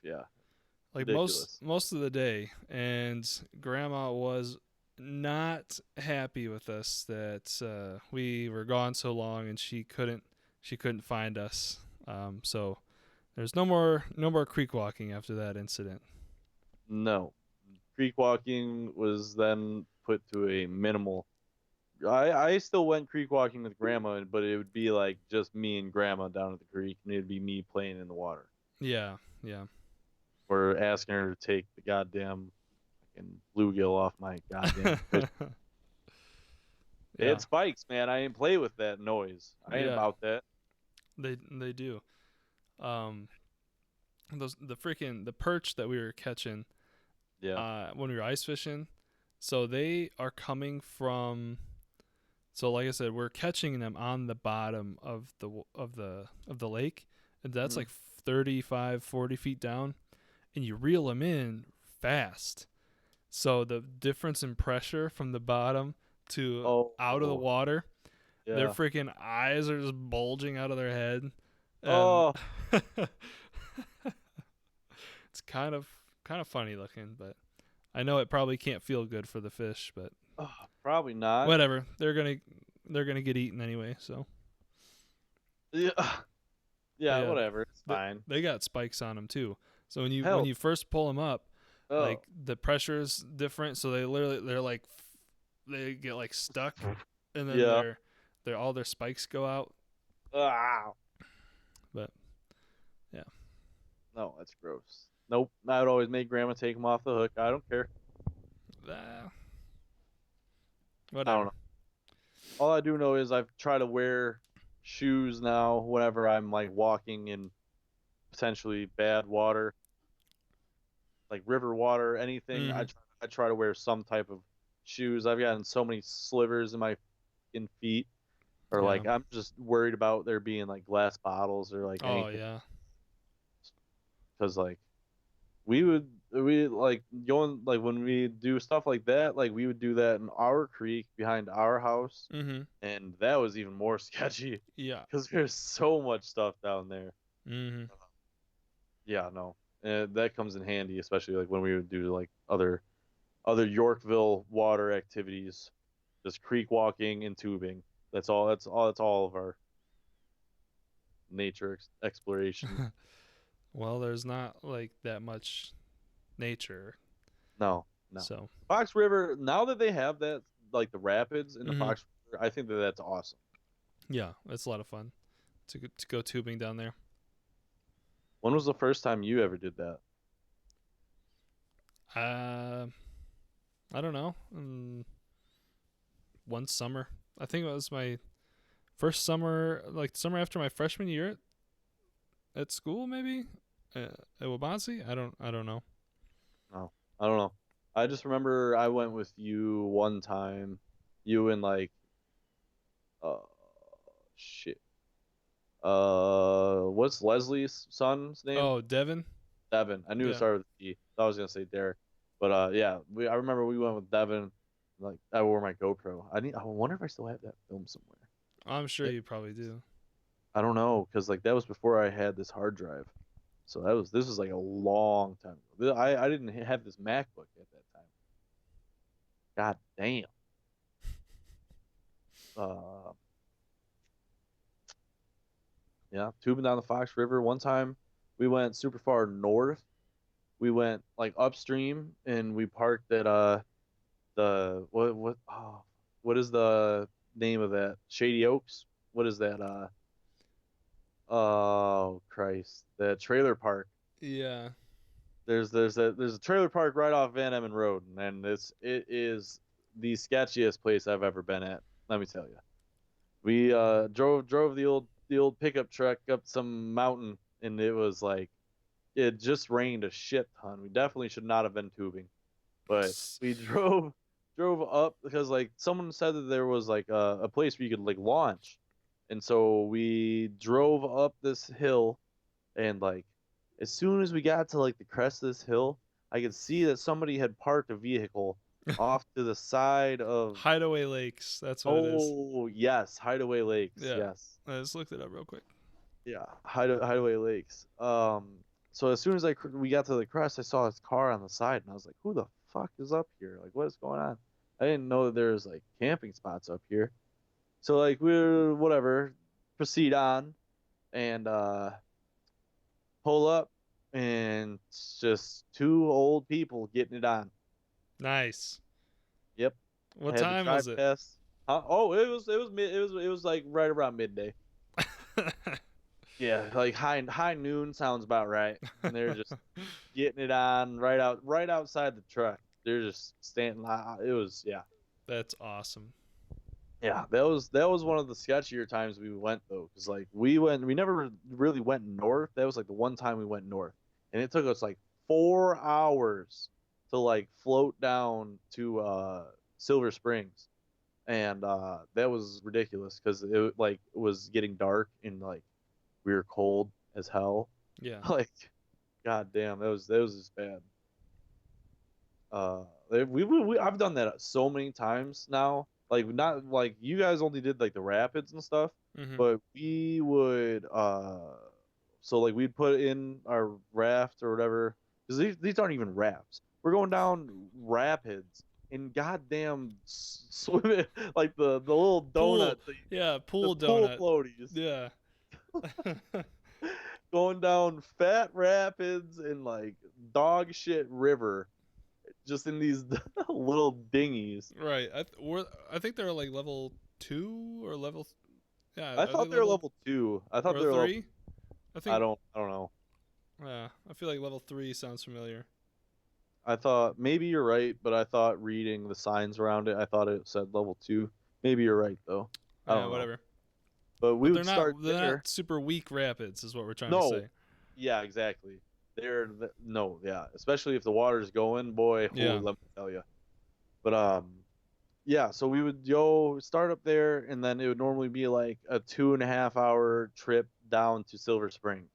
yeah, Like most ridiculous. most of the day, and grandma was not happy with us that we were gone so long and she couldn't find us. So there's no more creek walking after that incident. No. Creek walking was then put to a minimal. I still went creek walking with grandma, but it would be like just me and grandma down at the creek, and it'd be me playing in the water Yeah, yeah. or asking her to take the goddamn fucking bluegill off my goddamn fish. It Yeah, spikes, man. I ain't play with that noise. I ain't yeah. about that. They do. Um, the perch that we were catching Yeah. when we were ice fishing. So they are coming from. So like I said, we're catching them on the bottom of the lake, and that's Mhm. like 35, 40 feet down, and you reel them in fast. So the difference in pressure from the bottom to out of the Oh, water, their yeah. freaking eyes are just bulging out of their head, and Oh, it's kind of funny looking, but I know it probably can't feel good for the fish, but oh, probably not. whatever. They're gonna get eaten anyway. So, Yeah. but Yeah, yeah, whatever. It's they, fine. they got spikes on them too. So when Hell. you first pull them up, like Oh. the pressure is different. So they're like they get like stuck, and then Yeah. their all their spikes go out. Ah. But yeah, No, that's gross. Nope. I would always make grandma take them off the hook. I don't care. uh, I don't whatever. know. All I do know is I've tried to wear shoes now whenever I'm like walking in potentially bad water, like river water, anything. Mm-hmm. I try to wear some type of shoes. I've gotten so many slivers in my in feet, or Yeah. like I'm just worried about there being like glass bottles or like Oh anything, yeah. because like we like going like when we do stuff like that, like we would do that in our creek behind our house, Mm-hmm. and that was even more sketchy Yeah. because there's so much stuff down there. Mm-hmm. Yeah, no, that comes in handy, especially like when we would do like other Yorkville water activities, just creek walking and tubing. That's all. That's all of our nature exploration. Well, there's not like that much nature, No, no. so Fox River. Now that they have that, like the rapids in the mm-hmm. Fox River, I think that that's awesome. Yeah, it's a lot of fun to go tubing down there. When was the first time you ever did that? Uh, I don't know. One summer, I think it was my first summer, like the summer after my freshman year at school, maybe at Wabansi. I don't know. No, I don't know. I just remember I went with you one time. You and like, uh, shit. What's Leslie's son's name? Oh, Devin. Devin. I knew it Yeah, started with D. I was gonna say Derek, but yeah, I remember we went with Devin. Like I wore my GoPro. I wonder if I still have that film somewhere. I'm sure Eh, you probably do. I don't know because like that was before I had this hard drive. So this was like a long time ago. I didn't have this MacBook at that time. God damn. Uh, yeah, tubing down the Fox River. One time we went super far north. We went like upstream and we parked at the what is the name of that? Shady Oaks? What is that? Oh Christ. The trailer park. Yeah. There's a trailer park right off Van Emmon Road, and it is the sketchiest place I've ever been at. Let me tell you. We drove the old pickup truck up some mountain, and it was like it just rained a shit ton. We definitely should not have been tubing, but we drove up because like someone said that there was like a place where you could like launch, and so we drove up this hill, and like as soon as we got to like the crest of this hill, I could see that somebody had parked a vehicle off to the side of, Hideaway Lakes. That's what it is. oh yes, Hideaway Lakes, Yeah. yes. I just looked it up real quick. Yeah, Hideaway Lakes. So as soon as we got to the crest, I saw his car on the side, and I was like, "Who the fuck is up here? Like, what is going on?" I didn't know that there's like camping spots up here. So like we're whatever, proceed on and pull up, and it's just two old people getting it on. Nice. Yep, I What had to time drive was it? past. Huh? Oh, it was like right around midday. Yeah, like high noon sounds about right. And they're just getting it on right outside the truck. They're just standing. It was yeah, That's awesome. yeah. That was one of the sketchier times we went though, because like we never really went north. That was like the one time we went north, and it took us like 4 hours to like float down to Silver Springs, and that was ridiculous because it like was getting dark and like we were cold as hell. Yeah. Like, god damn, that was just bad. I've done that so many times now. Like not like you guys only did like the rapids and stuff, Mm-hmm. but we would so like we'd put in our raft or whatever because these aren't even rafts. We're going down rapids and goddamn swimming like the little donut Pool. Yeah, the pool pool donut. floaties Yeah. going down fat rapids and like dog shit river just in these little dinghies. Right. I think they're like level 2 or level, yeah, I are they thought they were level level 2. I thought or they were level. 3? I think I don't know. yeah, I feel like level 3 sounds familiar. I thought maybe you're right, but I thought reading the signs around it, I thought it said level 2. Maybe you're right though. I Yeah, don't know. whatever. But we But would start they're there. not super weak rapids is what we're trying to No. say. Yeah, exactly. No, yeah, especially if the water's going, boy, oh, Yeah. let me tell you. But yeah, so we would go start up there, and then it would normally be like a 2.5 hour trip down to Silver Springs.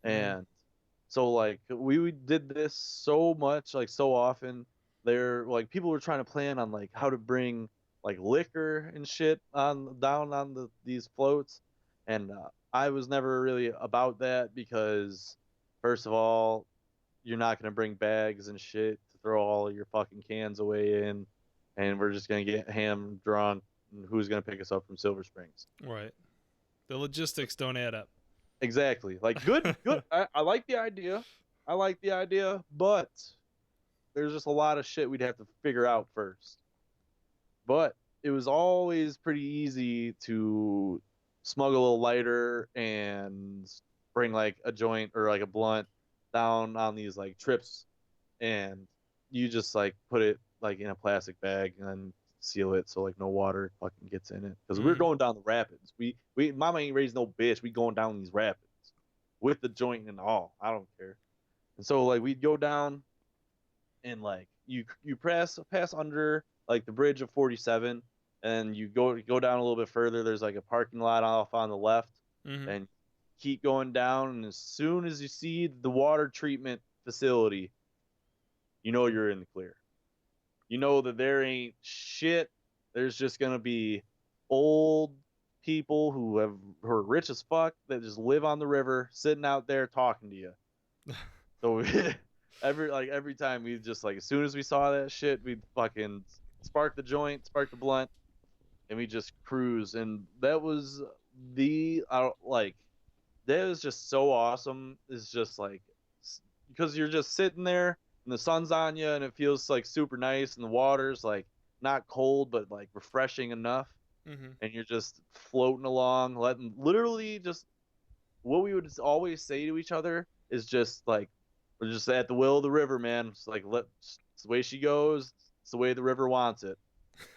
Mhm. And so like we did this so much, like so often. There like people were trying to plan on like how to bring like liquor and shit on down on these floats, and I was never really about that because first of all, you're not gonna bring bags and shit to throw all your fucking cans away in, and we're just gonna get ham drunk. And who's gonna pick us up from Silver Springs? Right. The logistics don't add up. Exactly. Like good. I like the idea. I like the idea, but there's just a lot of shit we'd have to figure out first. But it was always pretty easy to smuggle a lighter and bring like a joint or like a blunt down on these like trips, and you just like put it like in a plastic bag and then seal it so like no water fucking gets in it because we're Mhm. going down the rapids. We mama ain't raised no bitch. We going down these rapids with the joint and all. I don't care. And so like we'd go down and like you pass under like the bridge of 47, and you go down a little bit further. There's like a parking lot off on the left, Mhm. and keep going down. And as soon as you see the water treatment facility, you know you're in the clear. You know that there ain't shit. There's just gonna be old people who are rich as fuck that just live on the river, sitting out there talking to you. So every time we just like as soon as we saw that shit, we'd fucking spark the joint, spark the blunt, and we just cruise. And that was like that was just so awesome. It's just like because you're just sitting there and the sun's on you and it feels like super nice and the water's like not cold but like refreshing enough, Mm-hmm. and you're just floating along, letting literally just what we would always say to each other is just like we're just at the will of the river, man. It's like it's the way she goes, it's the way the river wants it.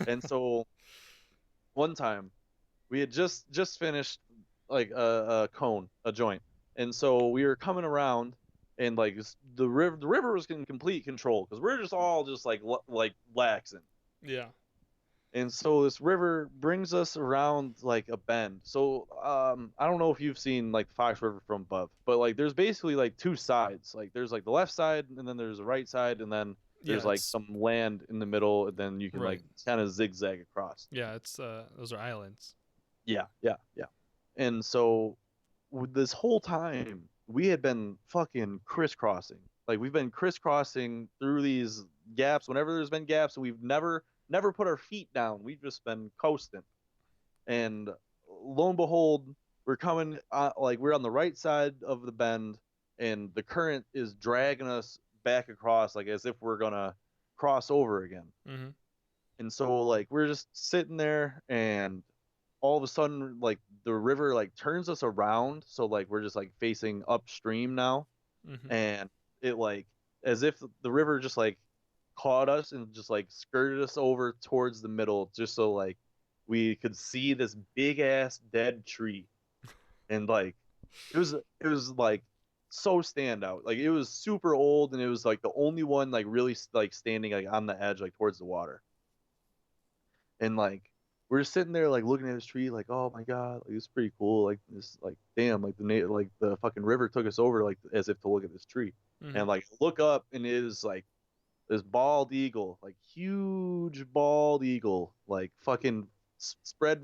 And so one time we had just finished like a cone, a joint, and so we were coming around, and like the river was in complete control because we're just all just like laxing. Yeah. And so this river brings us around like a bend. So I don't know if you've seen like the Fox River from above, but like there's basically like two sides. Like there's like the left side and then there's the right side and then Yeah, there's like it's some land in the middle and then you can right. like kind of zigzag across. Yeah, it's those are islands. Yeah, yeah, yeah. And so with this whole time we had been fucking crisscrossing. Like we've been crisscrossing through these gaps whenever there's been gaps, and we've never put our feet down. We've just been coasting. And lo and behold, we're coming like we're on the right side of the bend, and the current is dragging us back across, like as if we're gonna cross over again. Mm-hmm. And so like we're just sitting there, and all of a sudden like the river like turns us around, so like we're just like facing upstream now, Mm-hmm. and it like as if the river just like caught us and just like skirted us over towards the middle just so like we could see this big ass dead tree. And like it was like so standout, like it was super old and it was like the only one like really like standing like on the edge like towards the water. And like we're just sitting there like looking at this tree like, oh my god, like it's pretty cool, like this like damn, like like the fucking river took us over like as if to look at this tree. Mm-hmm. And like look up and it is like this bald eagle, like huge bald eagle, like fucking spread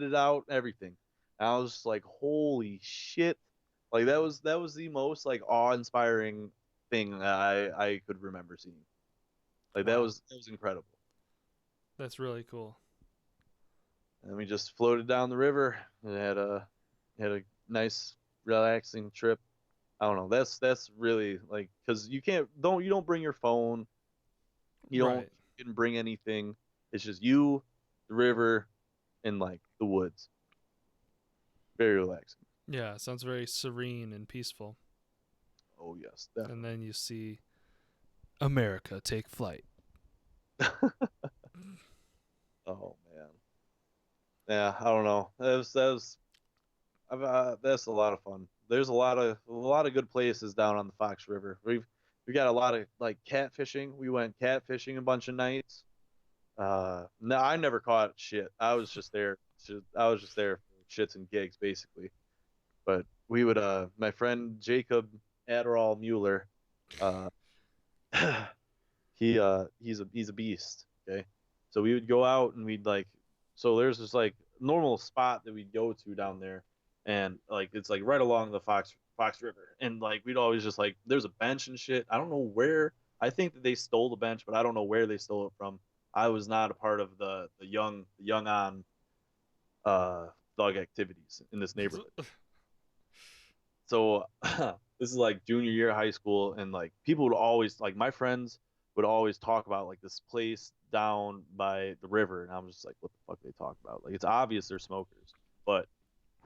it out, everything. And I was just like, holy shit! Like that was the most like awe-inspiring thing that I could remember seeing. Like that Wow, was that was incredible. that's really cool. And we just floated down the river and had a nice relaxing trip. I don't know. That's really like because you don't bring your phone. You don't Right. didn't bring anything. It's just you, the river, and like the woods. Very relaxing. Yeah, sounds very serene and peaceful. Oh yes, And definitely. then you see America take flight. Oh man. Yeah, I don't know. That's a lot of fun. There's a lot of good places down on the Fox River. We got a lot of like catfishing. We went catfishing a bunch of nights. No, I never caught shit. I was just there. I was just there for shits and gigs, basically. But we would, my friend Jacob Adderall Mueller, uh, he's a beast. Okay, so we would go out and we'd like, so there's this like normal spot that we'd go to down there, and like it's like right along the Fox River, and like we'd always just like there's a bench and shit. I don't know where. I think that they stole the bench, but I don't know where they stole it from. I was not a part of the young on uh dog activities in this neighborhood. So this is like junior year of high school, and like people would always like my friends would always talk about like this place down by the river, and I'm just like, what the fuck are they talk about? Like it's obvious they're smokers, but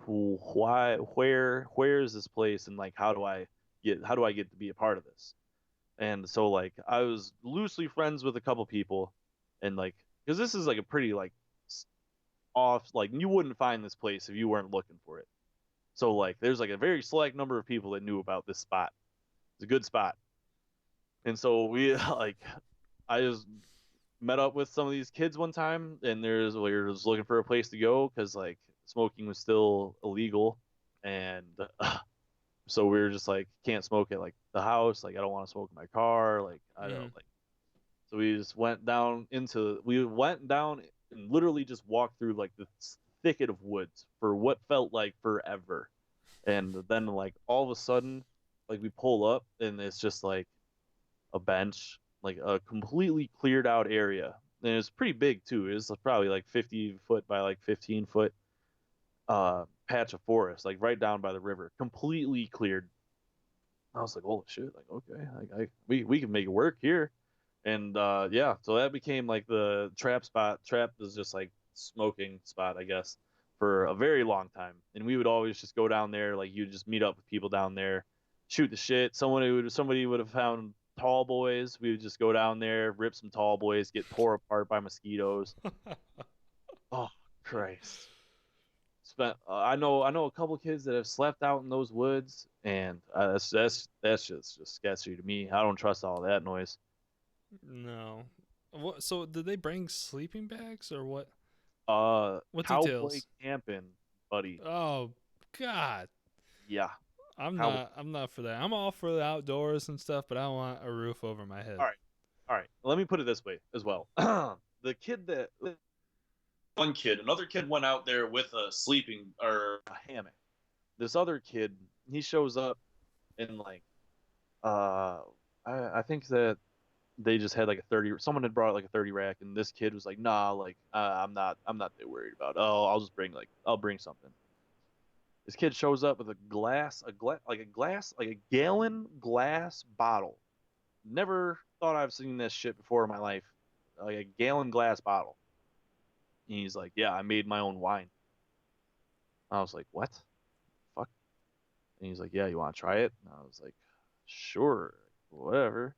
why, where is this place, and like how do I get to be a part of this? And so like I was loosely friends with a couple people, and like because this is like a pretty like off, like you wouldn't find this place if you weren't looking for it. So like there's like a very select number of people that knew about this spot. It's a good spot. And so we like I just met up with some of these kids one time, and we were just looking for a place to go because like smoking was still illegal, and so we were just like can't smoke at like the house. Like I don't want to smoke in my car. Like I don't Mm-hmm. like. So we went down and literally just walked through like this thicket of woods for what felt like forever. And then like all of a sudden, like we pull up and it's just like a bench, like a completely cleared out area. and it's pretty big too. It's probably like 50 foot by like 15 foot patch of forest, like right down by the river, completely cleared. I was like, holy shit, like okay, we can make it work here. And yeah, so that became like the trap spot. Trap is just like smoking spot, I guess, for a very long time. And we would always just go down there, like you just meet up with people down there, shoot the shit. Somebody would have found tall boys. We would just go down there, rip some tall boys, get tore apart by mosquitoes. Oh Christ. I know a couple kids that have slept out in those woods, and that's just sketchy to me. I don't trust all that noise. No. What? So did they bring sleeping bags or what? What Cowboy details? camping, buddy. Oh God, Yeah, I'm cowboy. not. I'm not for that. I'm all for the outdoors and stuff, but I want a roof over my All head. right, all right. Let me put it this way as well. The kid that one kid, another kid went out there with a sleeping or a hammock. This other kid, he shows up and like, uh, I think that they just had like a 30. Someone had brought like a 30 rack, and this kid was like, nah, like I'm not that worried about it. Oh, I'll bring something. This kid shows up with like a gallon glass bottle. Never thought I've seen this shit before in my life. Like a gallon glass bottle. And he's like, yeah, I made my own wine. I was like, what? Fuck. And he's like, yeah, you want to try it? And I was like, sure, whatever.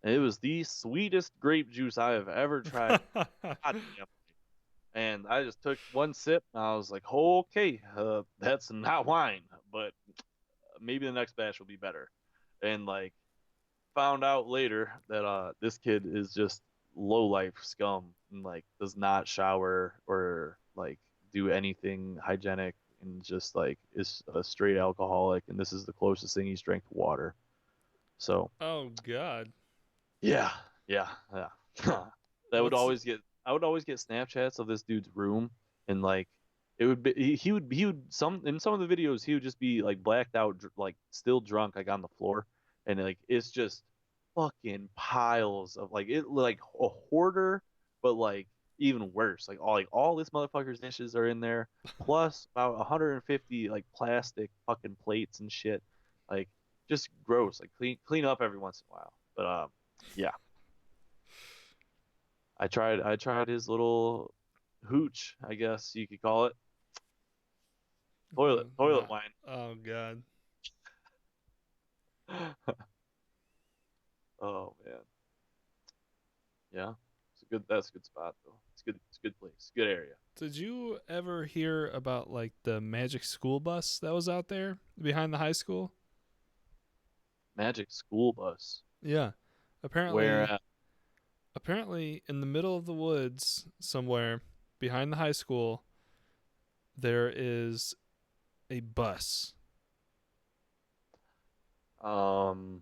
And it was the sweetest grape juice I have ever tried. God damn. And I just took one sip and I was like, okay, that's not wine, but maybe the next batch will be better. And like found out later that this kid is just low life scum and like does not shower or like do anything hygienic and just like is a straight alcoholic, and this is the closest thing he's drank to water. So Oh God. yeah, yeah, yeah. that would What's? always get I would always get Snapchats of this dude's room, and like it would be he would some in some of the videos he would just be like blacked out, like still drunk, like on the floor, and like it's just fucking piles of like it like a hoarder, but like even worse, like all this motherfucker's dishes are in there, plus about 150 like plastic fucking plates and shit, like just gross. Like clean up every once in a while, but yeah. I tried his little hooch, I guess you could call it. Toilet Not. wine. Oh God. Oh man. Yeah. That's a good spot though. It's a good place. Good area. Did you ever hear about like the magic school bus that was out there behind the high school? Magic school bus. Yeah. Where Apparently, at? apparently in the middle of the woods somewhere behind the high school there is a bus. Um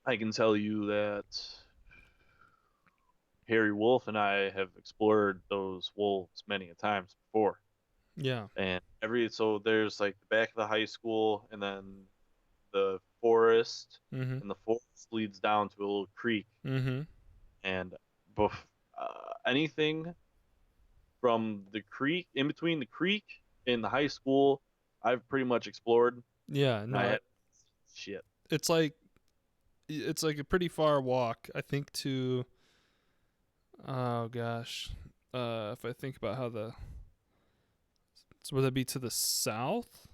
I can tell you that Harry Wolf and I have explored those wolves many a times before. Yeah. And so there's like the back of the high school and then the forest, Mhm. and the forest leads down to a little creek. Mhm. And anything from the creek, in between the creek and the high school, I've pretty much explored, Yeah, and I no. had shit. It's like it's like a pretty far walk, I think to oh gosh. If I think about how the so would that be to the south?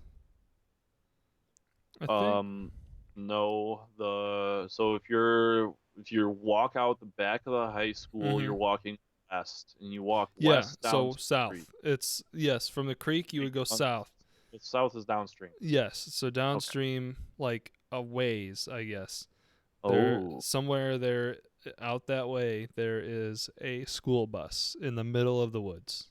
I think. Um, no, the so if you walk out the back of the high school, you're Mhm. walking west, and you walk Yeah, west down so to the creek. south. It's yes, from the creek you Creek would go runs south. west. The south is downstream. Yes, so Okay. downstream like a ways, I guess. There Oh, somewhere there out that way there is a school bus in the middle of the woods.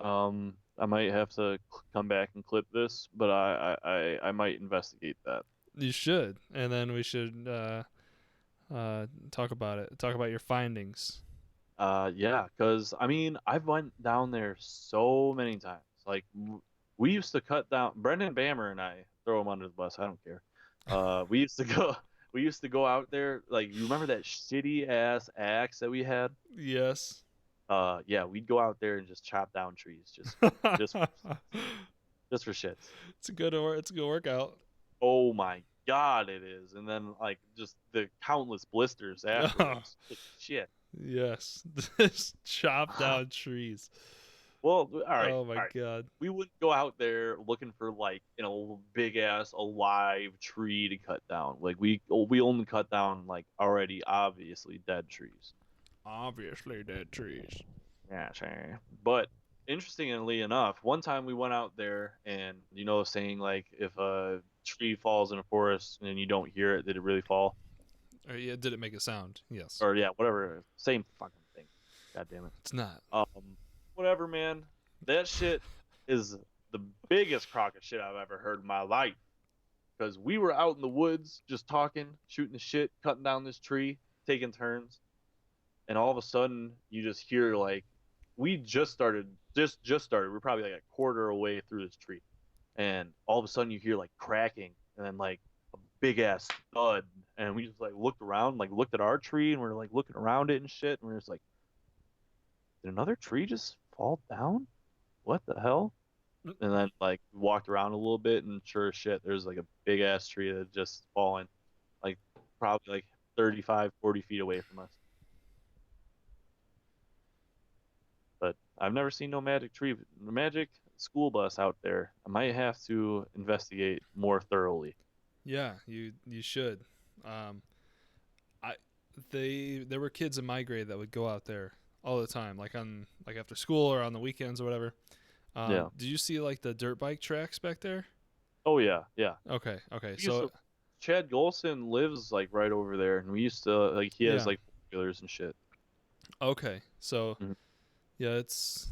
I might have to come back and clip this, but I might investigate that. You should, and then we should talk about it. Talk about your findings. Yeah, because I mean, I've went down there so many times. Like we used to cut down Brendan Bammer and I throw him under the bus. I don't care. We used to go. we used to go out there. Like, you remember that shitty ass axe that we had? Yes. Yeah, we'd go out there and just chop down trees, just just for shits. It's a good workout. Oh my god, it is. And then like just the countless blisters afterwards. Holy shit. Yes. Just chop down trees. Well, all right, Oh my all right. god. We wouldn't go out there looking for like big ass alive tree to cut down. Like we only cut down like already obviously dead trees. Obviously dead trees. Yeah, sure. But interestingly enough, one time we went out there and saying like if a tree falls in a forest and you don't hear it, did it really fall? Or yeah, did it make a sound? Yes. Or yeah, whatever, same fucking thing. God damn it. It's not. Whatever, man. That shit is the biggest crock of shit I've ever heard in my life. Because we were out in the woods just talking, shooting the shit, cutting down this tree, taking turns, and all of a sudden you just hear like we just started. We're probably like a quarter away through this tree, and all of a sudden you hear like cracking, and then like a big ass thud, and we just like looked around, like looked at our tree, and we're like looking around it and shit, and we're just like, did another tree just fall down? What the hell? And then like walked around a little bit, and sure as shit, there's like a big ass tree that had just fallen, like probably like 35, 40 feet away from us. But I've never seen no magic tree, magic school bus out there. I might have to investigate more thoroughly. Yeah, you should. Um, I there were kids in my grade that would go out there all the time, like after school or on the weekends or whatever. Yeah. Did you see like the dirt bike tracks back there? Oh yeah, yeah. Okay, okay. We used So to. Chad Golson lives like right over there, and we used to like he has yeah, like four-wheelers and shit. okay. So Mhm. yeah, it's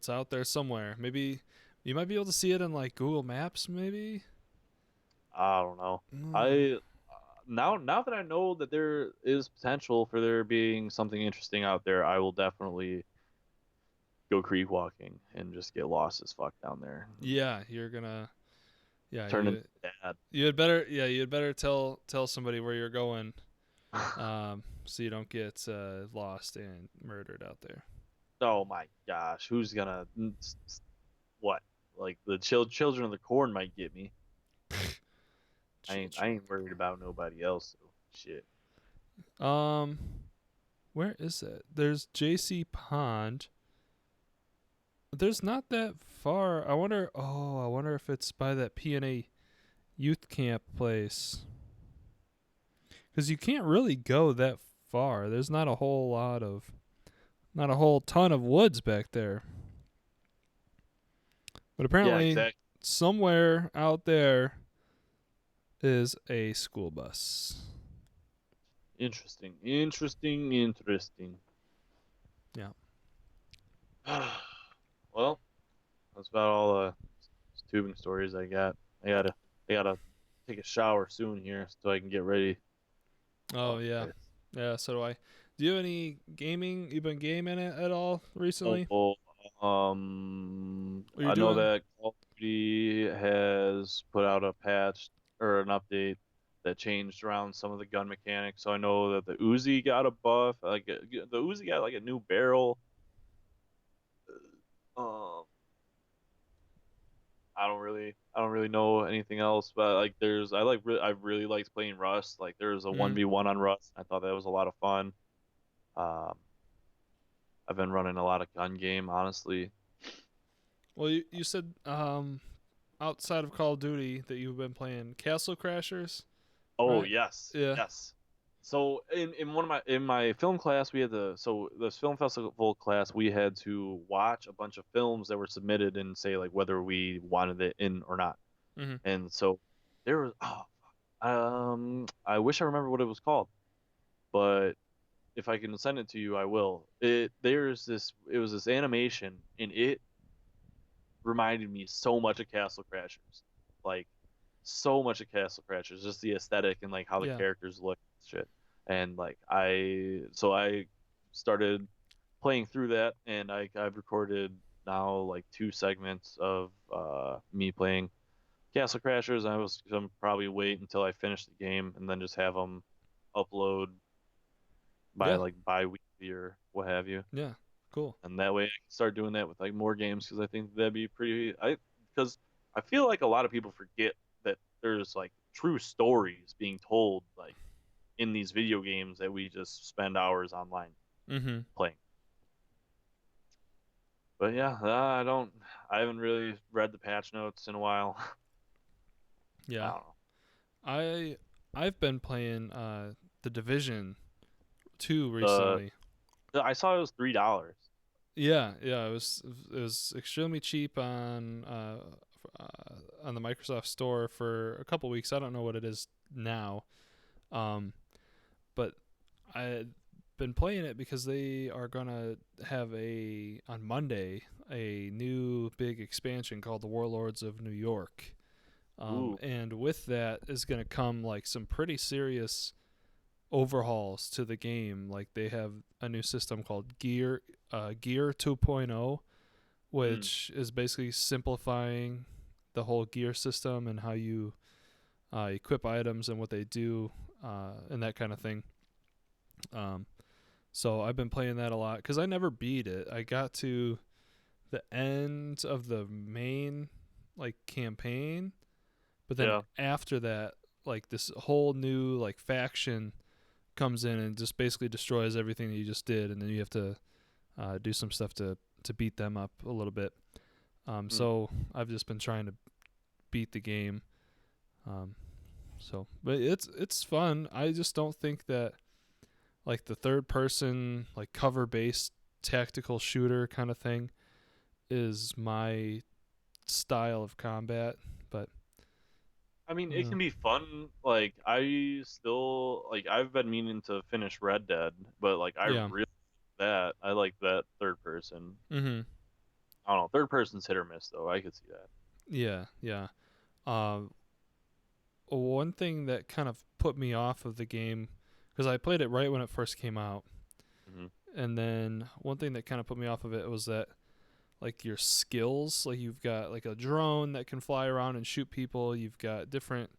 out there somewhere. Maybe you might be able to see it in like Google Maps. Maybe. I don't know. Mm. I now that I know that there is potential for there being something interesting out there, I will definitely go creek walking and just get lost as fuck down there. Yeah, you're gonna. Yeah, Turn into dad. you had better. Yeah, you had better tell somebody where you're going. So you don't get lost and murdered out there. Oh my gosh, who's gonna what? Like the children of the corn might get me. I Children ain't of the worried about nobody else. So shit. corn. Where is it? There's JC Pond. There's not that far. I wonder. Oh, I wonder if it's by that PNA youth camp place. Because you can't really go that far. There's not a whole ton of woods back there. But Yeah, apparently, exactly. somewhere out there is a school bus. Interesting. Interesting. Interesting. Yeah. Well, that's about all the tubing stories I got. I gotta take a shower soon here so I can get ready. Oh Fuck yeah, this. yeah. So do I. Do you have any gaming? You been gaming it at all recently? Oh, Are you I know doing? that Call of Duty has put out a patch or an update that changed around some of the gun mechanics. So I know that the Uzi got a buff. Like the Uzi got like a new barrel. Um, I don't really know anything else, but like I really liked playing Rust. Like there's a Mm. 1v1 on Rust. I thought that was a lot of fun. Um, I've been running a lot of gun game, honestly. Well, you said outside of Call of Duty that you've been playing Castle Crashers, Oh right? yes, Yeah. yes. So in one of my film class we had this film festival class we had to watch a bunch of films that were submitted and say like whether we wanted it in or not. Mm-hmm. And so there was I wish I remember what it was called, but if I can send it to you I will. It was this animation and it reminded me so much of Castle Crashers. Like so much of Castle Crashers, just the aesthetic and like how the Yeah. characters look and shit. And like I started playing through that and I've recorded now like two segments of me playing Castle Crashers, I was gonna probably wait until I finish the game and then just have them upload by Yeah, like bi-weekly or what have you. yeah, cool. And that way I can start doing that with like more games because I think that'd be pretty. I because I feel like a lot of people forget that there's like true stories being told like in these video games that we just spend hours online Mm-hmm. playing. But yeah, I don't. I haven't really read the patch notes in a while. I Yeah, don't know. I I've been playing the Division 2 The recently. I saw it was $3. Yeah, yeah, it was extremely cheap on the Microsoft Store for a couple weeks. I don't know what it is now, um, but I've been playing it because they are gonna have a on Monday a new big expansion called the Warlords of New York, Ooh, and with that is gonna come like some pretty serious overhauls to the game. Like they have a new system called Gear 2.0, mm, which is basically simplifying the whole gear system and how you equip items and what they do and that kind of thing. Um, so I've been playing that a lot because I never beat it. I got to the end of the main like campaign, but then yeah. after that, like this whole new like faction comes in and just basically destroys everything that you just did, and then you have to do some stuff to beat them up a little bit. Mm. So I've just been trying to beat the game. Um, but it's fun. I just don't think that like the third person like cover based tactical shooter kind of thing is my style of combat. But I mean, it uh, can be fun. Like I still like I've been meaning to finish Red Dead, but like I yeah, really that I like that third person. mm-hmm. I don't know, third person's hit or miss though. I could see that. Yeah, yeah. Uh, one thing that kind of put me off of the game because I played it right when it first came out, Hmm. and then one thing that kind of put me off of it was that like your skills, like you've got like a drone that can fly around and shoot people. You've got different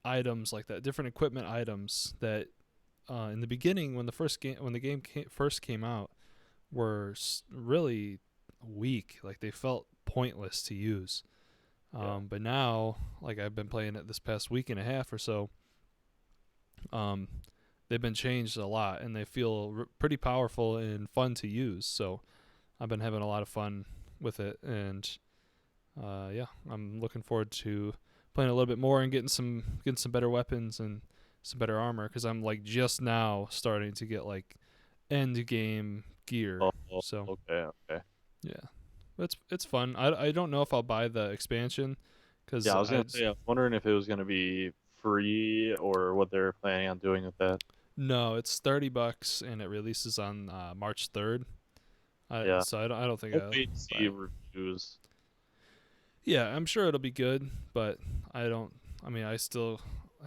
items like that, different equipment items that in the beginning when the game first came out were really weak. Like they felt pointless to use. Yeah, But now, like I've been playing it this past week and a half or so, um, they've been changed a lot and they feel pretty powerful and fun to use. So I've been having a lot of fun with it, and yeah, I'm looking forward to playing a little bit more and getting some better weapons and some better armor because I'm like just now starting to get like end game gear. oh, oh, So okay, okay. yeah, it's fun. I don't know if I'll buy the expansion because Yeah, I was gonna say I was wondering if it was gonna be free or what they're planning on doing with that. no, it's $30 and it releases on March 3rd. Yeah, So I don't think I'll I'll wait and buy see it. reviews. Yeah, I'm sure it'll be good, but I don't. I mean, I still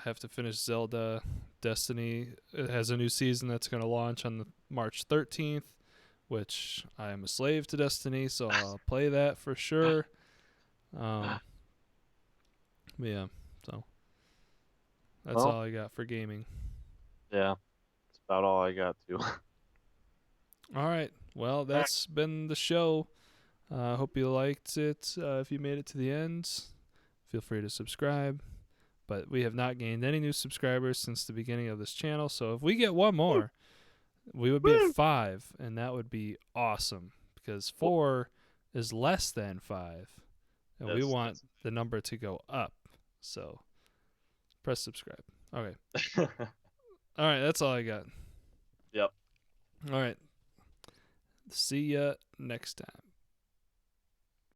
have to finish Zelda. Destiny it has a new season that's going to launch on the March 13th, which I am a slave to Destiny, so I'll play that for sure. Um, yeah, so that's Well, all I got for gaming. yeah, that's about all I got to. All right, well, that's been the show. I hope you liked it. If you made it to the end, feel free to subscribe. But we have not gained any new subscribers since the beginning of this channel. So if we get one more, we would be at 5, and that would be awesome because 4 is less than 5, and we want That's the number to go up. So press subscribe. Okay. All right, that's all I got. yep. All right. See ya next time.